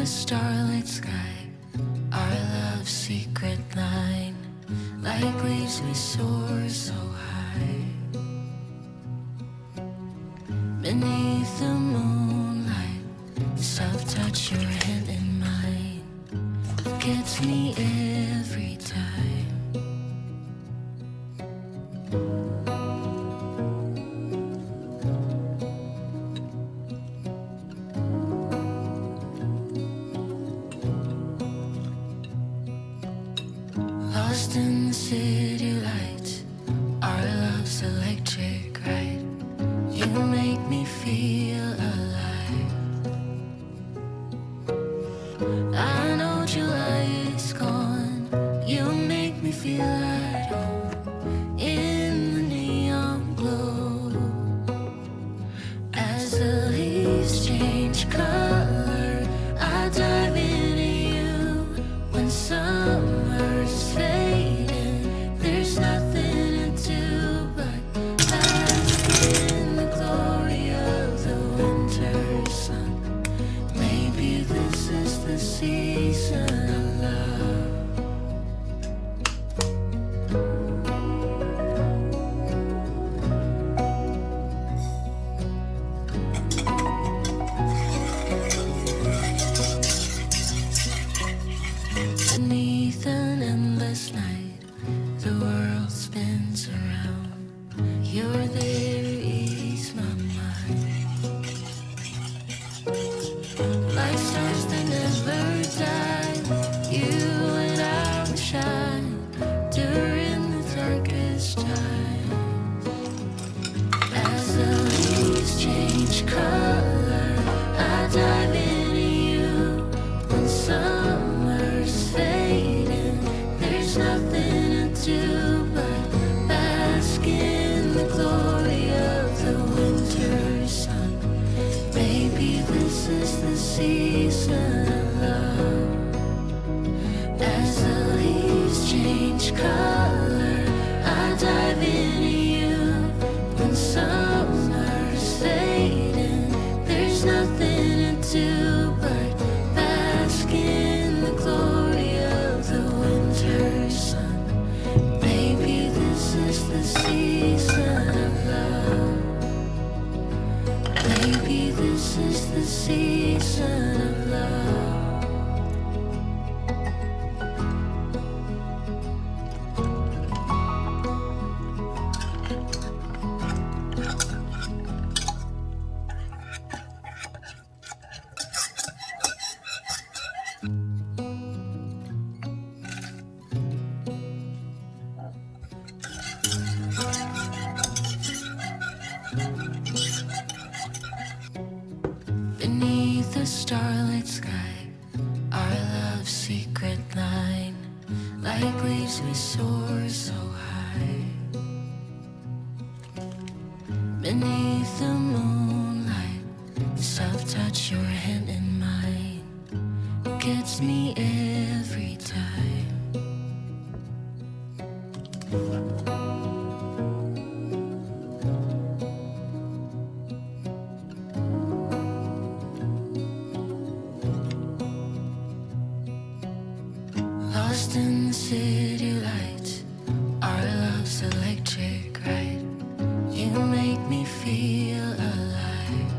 starlit sky, our love's secret line. Like leaves we soar so high. Beneath the moonlight, soft touch your hand in mine gets me every time. Lost in the city lights, our love's electric right. You make me feel alive. I know July is gone. You make me feel at home in the neon glow. As the leaves change color, I dive into you. When summer's fading, there's nothing to do but bask in the glory of the winter sun. Maybe this is the season of love. Beneath an endless night, the world spins around. You're there to ease my mind. Like stars that never die, you and I will shine during the darkest times. As the leaves change color, I dive into you. When summer's fading, there's nothing to do but bask in the glory of the winter sun. Maybe this is the season of love. As the leaves change color, I dive into you. When summer's fading, there's nothing to do but bask in the glory of the winter sun. Maybe this is the season of love. Maybe this is the season of love. Beneath the starlit sky, our love's secret line. Like leaves we soar so high. Beneath the moonlight, soft touch your hand in mine gets me every time. Lost in the city lights, our love's electric right. You make me feel alive.